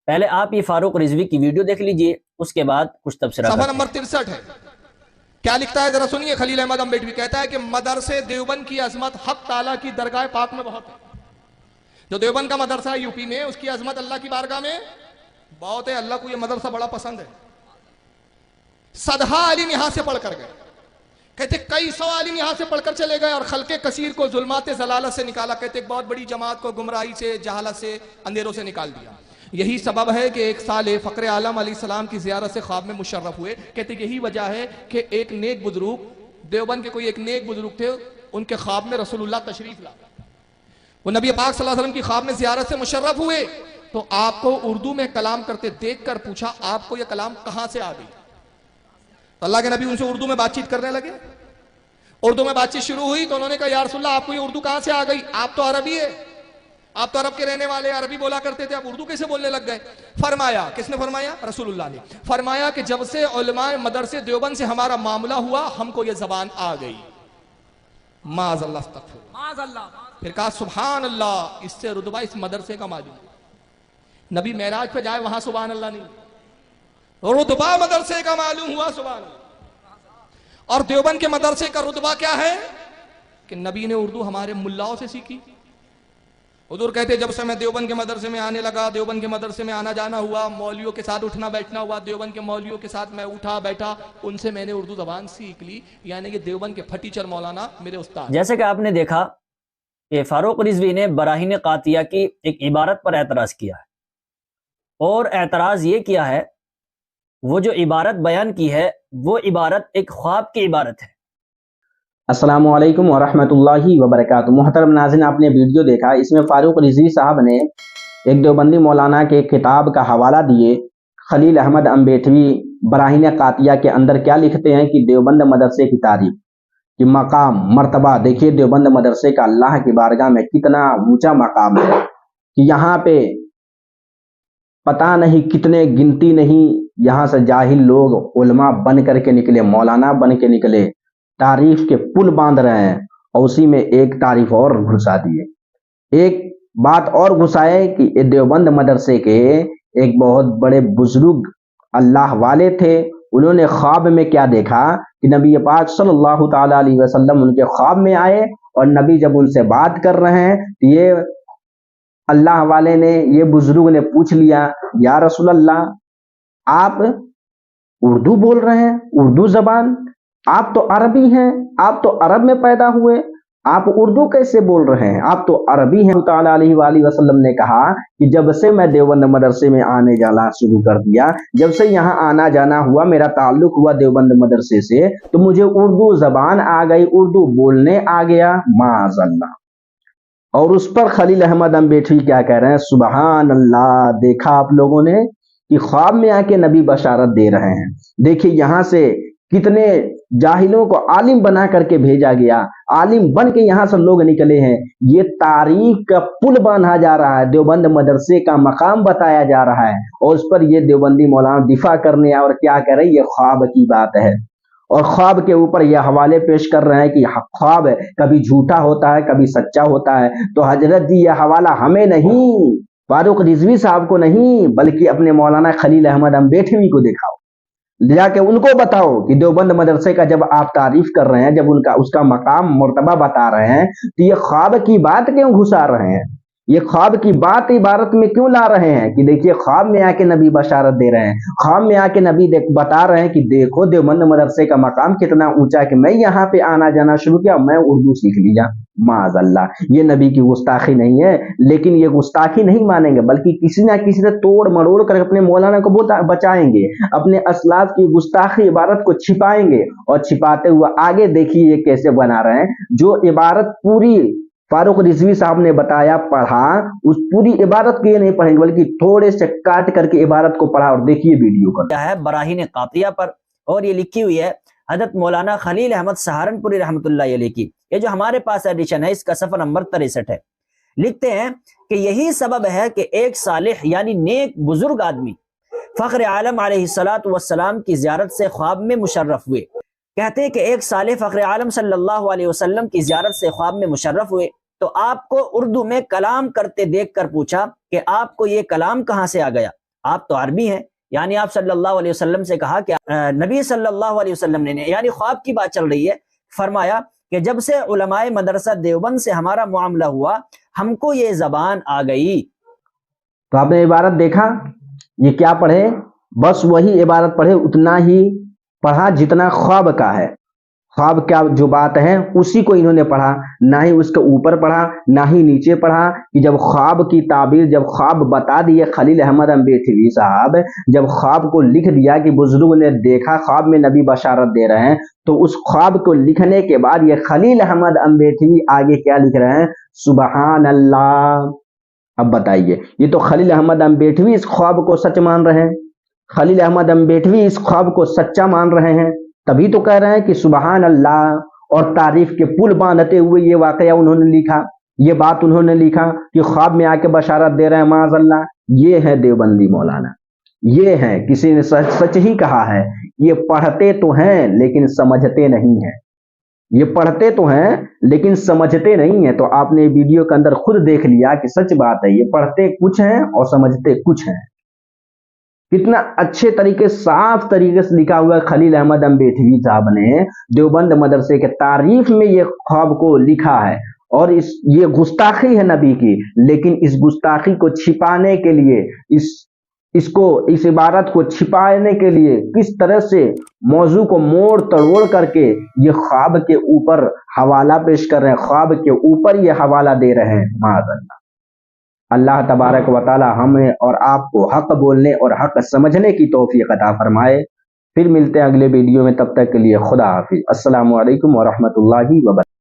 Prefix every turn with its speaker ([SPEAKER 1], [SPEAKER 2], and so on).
[SPEAKER 1] پہلے آپ یہ فاروق رضوی کی ویڈیو دیکھ لیجئے، اس کے بعد کچھ تبصرہ
[SPEAKER 2] صفحہ نمبر 63 ہے. کیا لکھتا ہے ذرا سنیے. خلیل احمد امبیٹوی کہتا ہے کہ مدرسے دیوبند کی عظمت حق تعالیٰ کی درگاہ پاک میں بہت ہے. جو دیوبند کا مدرسہ ہے یوپی میں، اس کی عظمت اللہ کی بارگاہ میں بہت ہے. اللہ کو یہ مدرسہ بڑا پسند ہے. صدہا عالم یہاں سے پڑھ کر گئے. کہتے کئی سو عالم یہاں سے پڑھ کر چلے گئے اور خلق کثیر کو ظلمات ضلالت سے نکالا. کہتے ایک بہت بڑی جماعت کو گمراہی سے، جہالت سے، اندھیروں سے نکال دیا. یہی سبب ہے کہ ایک سال فخر عالم علیہ السلام کی زیارت سے خواب میں مشرف ہوئے. کہتے یہی وجہ ہے کہ ایک نیک بزرگ، دیوبند کے کوئی ایک نیک بزرگ تھے، ان کے خواب میں رسول اللہ تشریف لا. وہ نبی پاک صلی اللہ علیہ وسلم کی خواب میں زیارت سے مشرف ہوئے تو آپ کو اردو میں کلام کرتے دیکھ کر پوچھا آپ کو یہ کلام کہاں سے آ گئی. تو اللہ کے نبی ان سے اردو میں بات چیت کرنے لگے. اردو میں بات چیت شروع ہوئی تو انہوں نے کہا یا رسول اللہ آپ کو یہ اردو کہاں سے آ گئی؟ آپ تو عربی ہے، آپ تو عرب کے رہنے والے، عربی بولا کرتے تھے، آپ اردو کیسے بولنے لگ گئے؟ فرمایا، کس نے فرمایا؟ رسول اللہ نے فرمایا کہ جب سے علماء مدرسے دیوبند سے ہمارا معاملہ ہوا ہم کو یہ زبان آ گئی. معاذ اللہ استغفر. معاذ اللہ. پھر کہا سبحان اللہ، اس سے رتبہ اس مدرسے کا معلوم. نبی معراج پہ جائے وہاں سبحان اللہ نہیں، رتبہ مدرسے کا معلوم ہوا. سبحان اللہ. اور دیوبند کے مدرسے کا رتبہ کیا ہے کہ نبی نے اردو ہمارے ملاؤں سے سیکھی. حضور کہتے جب سے میں دیوبند کے مدرسے میں آنے لگا، دیوبند کے مدرسے میں آنا جانا ہوا، مولویوں کے ساتھ اٹھنا بیٹھنا ہوا، دیوبند کے مولویوں کے ساتھ میں اٹھا بیٹھا، ان سے میں نے اردو زبان سیکھ لی. یعنی کہ دیوبند کے پھٹیچر مولانا میرے استاد.
[SPEAKER 1] جیسے کہ آپ نے دیکھا کہ فاروق رضوی نے براہین قاطعہ کی ایک عبارت پر اعتراض کیا ہے، اور اعتراض یہ کیا ہے، وہ جو عبارت بیان کی ہے وہ عبارت ایک خواب کی عبارت ہے.
[SPEAKER 3] السلام علیکم ورحمۃ اللہ وبرکاتہ. محترم ناظرین، آپ نے ویڈیو دیکھا، اس میں فاروق رضوی صاحب نے ایک دیوبندی مولانا کے کتاب کا حوالہ دیے. خلیل احمد امبیٹوی براہین قاطعہ کے اندر کیا لکھتے ہیں کہ دیوبند مدرسے کی تعریف، کہ مقام مرتبہ دیکھیے دیوبند مدرسے کا اللہ کی بارگاہ میں کتنا اونچا مقام ہے کہ یہاں پہ پتہ نہیں کتنے گنتی نہیں یہاں سے جاہل لوگ علماء بن کر کے نکلے، مولانا بن کے نکلے، تعریف کے پل باندھ رہے ہیں. اور اسی میں ایک تعریف اور گھسا دیے، ایک بات اور گھسائے کہ دیوبند مدرسے کے ایک بہت بڑے بزرگ اللہ والے تھے. انہوں نے خواب میں کیا دیکھا کہ نبی پاک صلی اللہ تعالی علیہ وسلم ان کے خواب میں آئے اور نبی جب ان سے بات کر رہے ہیں تو یہ اللہ والے نے، یہ بزرگ نے پوچھ لیا یا رسول اللہ آپ اردو بول رہے ہیں، اردو زبان، آپ تو عربی ہیں، آپ تو عرب میں پیدا ہوئے، آپ اردو کیسے بول رہے ہیں؟ آپ تو عربی ہیں. تعالیٰ علیہ وآلہ وسلم نے کہا کہ جب سے میں دیوبند مدرسے میں آنے جانا شروع کر دیا، جب سے یہاں آنا جانا ہوا، میرا تعلق ہوا دیوبند مدرسے سے، تو مجھے اردو زبان آ گئی، اردو بولنے آ گیا. معاذ اللہ. اور اس پر خلیل احمد امبیٹوی کیا کہہ رہے ہیں؟ سبحان اللہ. دیکھا آپ لوگوں نے کہ خواب میں آ کے نبی بشارت دے رہے ہیں. دیکھیے یہاں سے کتنے جاہلوں کو عالم بنا کر کے بھیجا گیا، عالم بن کے یہاں سے لوگ نکلے ہیں. یہ تاریخ کا پل باندھا جا رہا ہے، دیوبند مدرسے کا مقام بتایا جا رہا ہے، اور اس پر یہ دیوبندی مولانا دفاع کرنے اور کیا کہہ رہے ہیں، یہ خواب کی بات ہے. اور خواب کے اوپر یہ حوالے پیش کر رہے ہیں کہ خواب کبھی جھوٹا ہوتا ہے کبھی سچا ہوتا ہے. تو حضرت جی یہ حوالہ ہمیں نہیں، فاروق رضوی صاحب کو نہیں، بلکہ اپنے مولانا خلیل احمد امبیٹوی کو دکھاؤ، جا کے ان کو بتاؤ کہ دیوبند مدرسے کا جب آپ تعریف کر رہے ہیں، جب اس کا مقام مرتبہ بتا رہے ہیں، تو یہ خواب کی بات کیوں گھسا رہے ہیں؟ یہ خواب کی بات عبارت میں کیوں لا رہے ہیں کہ دیکھیے خواب میں آ کے نبی بشارت دے رہے ہیں، خواب میں آ کے نبی بتا رہے ہیں کہ دیکھو دیوبند مدرسے کا مقام کتنا اونچا کہ میں یہاں پہ آنا جانا شروع کیا، میں اردو سیکھ لیا. معاذ اللہ. یہ نبی کی گستاخی نہیں ہے، لیکن یہ گستاخی نہیں مانیں گے، بلکہ کسی نہ کسی سے توڑ مروڑ کر اپنے مولانا کو بچائیں گے، اپنے اسلاف کی گستاخی عبارت کو چھپائیں گے، اور چھپاتے ہوئے آگے دیکھیے یہ کیسے بنا رہے ہیں. جو عبارت پوری فاروق رضوی صاحب نے بتایا پڑھا، اس پوری عبارت کو یہ نہیں پڑھیں گے بلکہ تھوڑے سے کاٹ کر کے عبارت کو پڑھا. اور دیکھیے ویڈیو کو
[SPEAKER 1] کیا ہے براہین قاطعہ پر، اور یہ لکھی ہوئی ہے حضرت مولانا خلیل احمد سہارنپوری رحمۃ اللہ علیہ کی. یہ جو ہمارے پاس ایڈیشن ہے اس کا صفحہ نمبر 63 ہے. لکھتے ہیں کہ یہی سبب ہے کہ ایک صالح یعنی نیک بزرگ آدمی فخر عالم علیہ السلام کی زیارت سے خواب میں مشرف ہوئے. کہتے ہیں کہ ایک صالح فخر عالم صلی اللہ علیہ وسلم کی زیارت سے خواب میں مشرف ہوئے تو آپ کو اردو میں کلام کرتے دیکھ کر پوچھا کہ آپ کو یہ کلام کہاں سے آ گیا. آپ تو عربی ہیں، یعنی آپ صلی اللہ علیہ وسلم سے کہا کہ نبی صلی اللہ علیہ وسلم نے، یعنی خواب کی بات چل رہی ہے، فرمایا کہ جب سے علماء مدرسہ دیوبند سے ہمارا معاملہ ہوا ہم کو یہ زبان آ گئی۔
[SPEAKER 3] تو آپ نے عبارت دیکھا، یہ کیا پڑھے؟ بس وہی عبارت پڑھے، اتنا ہی پڑھا جتنا خواب کا ہے۔ خواب کیا جو بات ہے اسی کو انہوں نے پڑھا، نہ ہی اس کے اوپر پڑھا نہ ہی نیچے پڑھا، کہ جب خواب کی تعبیر، جب خواب بتا دیے خلیل احمد امبیٹوی صاحب، جب خواب کو لکھ دیا کہ بزرگ نے دیکھا، خواب میں نبی بشارت دے رہے ہیں، تو اس خواب کو لکھنے کے بعد یہ خلیل احمد امبیٹوی آگے کیا لکھ رہے ہیں؟ سبحان اللہ۔ اب بتائیے، یہ تو خلیل احمد امبیٹوی اس خواب کو سچ مان رہے ہیں، خلیل احمد امبیٹوی اس خواب کو سچا مان رہے ہیں، تبھی تو کہہ رہے ہیں کہ سبحان اللہ، اور تعریف کے پل باندھتے ہوئے یہ واقعہ انہوں نے لکھا، یہ بات انہوں نے لکھا کہ خواب میں آ کے بشارت دے رہے ہیں معاذ اللہ۔ یہ ہے دیوبندی مولانا، یہ ہے، کسی نے سچ ہی کہا ہے، یہ پڑھتے تو ہیں لیکن سمجھتے نہیں ہیں، یہ پڑھتے تو ہیں لیکن سمجھتے نہیں ہیں۔ تو آپ نے ویڈیو کے اندر خود دیکھ لیا کہ سچ بات ہے، یہ پڑھتے کچھ ہیں اور سمجھتے کچھ ہیں۔ کتنا اچھے طریقے، صاف طریقے سے لکھا ہوا ہے خلیل احمد امبیٹوی صاحب نے دیوبند مدرسے کے تعریف میں یہ خواب کو لکھا ہے، اور یہ گستاخی ہے نبی کی، لیکن اس گستاخی کو چھپانے کے لیے، اس عبارت کو چھپانے کے لیے کس طرح سے موضوع کو موڑ تڑوڑ کر کے یہ خواب کے اوپر حوالہ پیش کر رہے ہیں، خواب کے اوپر یہ حوالہ دے رہے ہیں معاذ اللہ۔ اللہ تبارک و تعالی ہمیں اور آپ کو حق بولنے اور حق سمجھنے کی توفیق عطا فرمائے۔ پھر ملتے ہیں اگلے ویڈیو میں، تب تک کے لیے خدا حافظ۔ السلام علیکم ورحمۃ اللہ وبرکاتہ۔